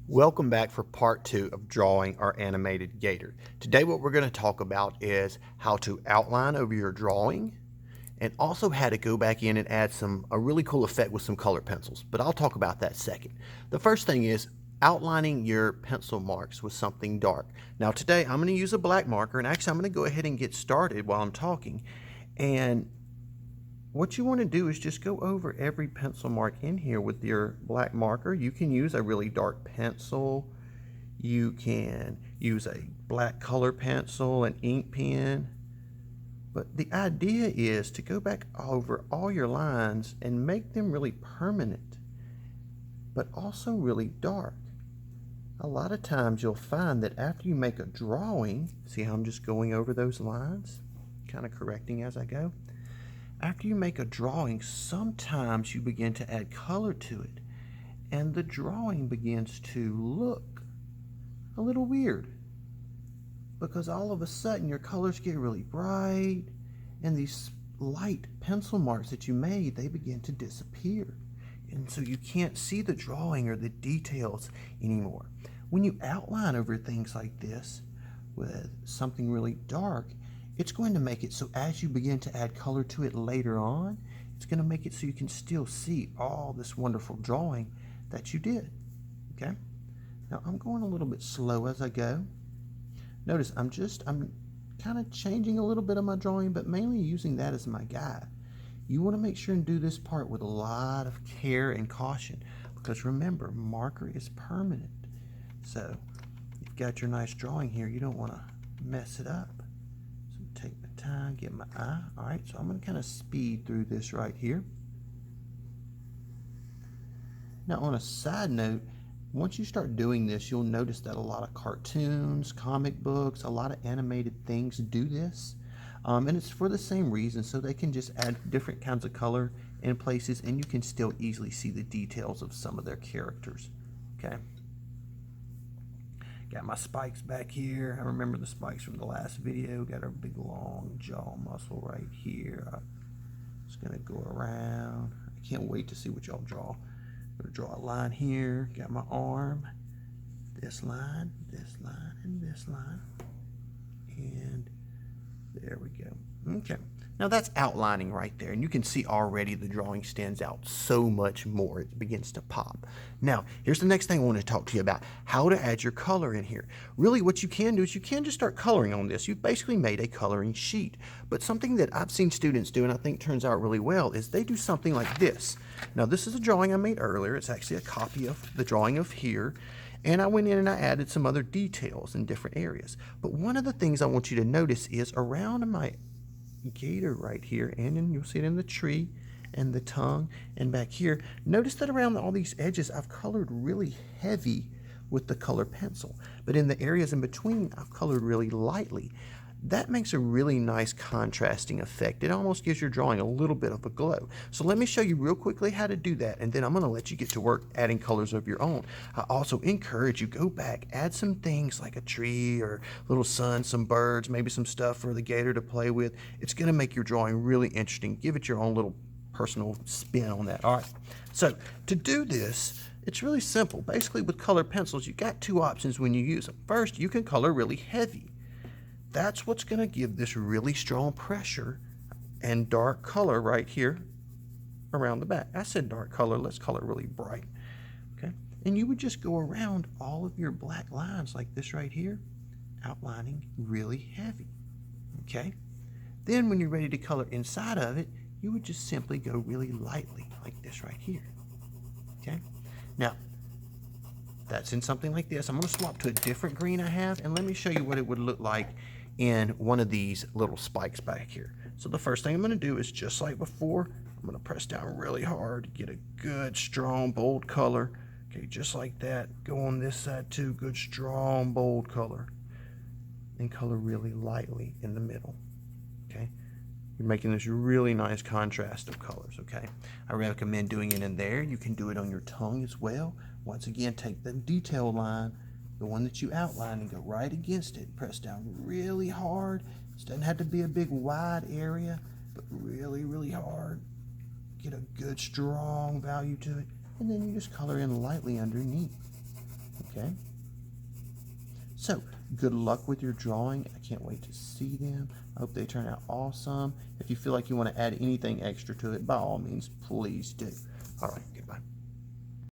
Welcome back for part 2 of drawing our animated gator. Today what we're going to talk about is how to outline over your drawing and also how to go back in and add a really cool effect with some colored pencils. But I'll talk about that second. The first thing is outlining your pencil marks with something dark. Now today I'm going to use a black marker, and actually I'm going to go ahead and get started while I'm talking. And what you want to do is just go over every pencil mark in here with your black marker. You can use a really dark pencil. You can use a black color pencil, an ink pen. But the idea is to go back over all your lines and make them really permanent, but also really dark. A lot of times you'll find that after you make a drawing, see how I'm just going over those lines, kind of correcting as I go? After you make a drawing, sometimes you begin to add color to it, and the drawing begins to look a little weird because all of a sudden your colors get really bright, and these light pencil marks that you made, they begin to disappear, and so you can't see the drawing or the details anymore. When you outline over things like this with something really dark, it's going to make it so as you begin to add color to it later on, it's going to make it so you can still see all this wonderful drawing that you did. Okay? Now I'm going a little bit slow as I go. Notice I'm kind of changing a little bit of my drawing, but mainly using that as my guide. You want to make sure and do this part with a lot of care and caution, because remember, marker is permanent. So you've got your nice drawing here. You don't want to mess it up. Take my time, get my eye. All right, so I'm going to kind of speed through this right here. Now, on a side note, once you start doing this, you'll notice that a lot of cartoons, comic books, a lot of animated things do this. And it's for the same reason, so they can just add different kinds of color in places, and you can still easily see the details of some of their characters. Okay. Got my spikes back here. I remember the spikes from the last video. Got our big long jaw muscle right here. I'm just gonna go around. I can't wait to see what y'all draw. I'm gonna draw a line here. Got my arm. This line, and this line. And there we go. Okay. Now that's outlining right there, and you can see already the drawing stands out so much more. It begins to pop. Now, here's the next thing I want to talk to you about, how to add your color in here. Really what you can do is you can just start coloring on this. You've basically made a coloring sheet. But something that I've seen students do, and I think turns out really well, is they do something like this. Now this is a drawing I made earlier. It's actually a copy of the drawing of here. And I went in and I added some other details in different areas. But one of the things I want you to notice is around my gator right here, and then you'll see it in the tree and the tongue and back here. Notice that around all these edges I've colored really heavy with the color pencil, but in the areas in between I've colored really lightly. That makes a really nice contrasting effect. It almost gives your drawing a little bit of a glow. So let me show you real quickly how to do that, and then I'm going to let you get to work adding colors of your own. I also encourage you, go back, add some things like a tree or little sun, some birds, maybe some stuff for the gator to play with. It's going to make your drawing really interesting. Give it your own little personal spin on that. All right. So to do this, it's really simple. Basically, with colored pencils, you got two options when you use them. First, you can color really heavy. That's what's going to give this really strong pressure and dark color right here around the back. I said dark color, let's color really bright. Okay, and you would just go around all of your black lines like this right here, outlining really heavy. Okay, then when you're ready to color inside of it, you would just simply go really lightly like this right here. Okay, now that's in something like this. I'm going to swap to a different green I have, and let me show you what it would look like in one of these little spikes back here. So the first thing I'm going to do is, just like before, I'm going to press down really hard to get a good, strong, bold color. Okay, just like that. Go on this side too. Good, strong, bold color. And color really lightly in the middle. Okay, you're making this really nice contrast of colors. Okay, I recommend doing it in there. You can do it on your tongue as well. Once again, take the detail line, the one that you outlined, and go right against it. Press down really hard. This doesn't have to be a big wide area, but really, really hard. Get a good strong value to it, and then you just color in lightly underneath. Okay. So, good luck with your drawing. I can't wait to see them. I hope they turn out awesome. If you feel like you want to add anything extra to it, by all means, please do. All right, goodbye.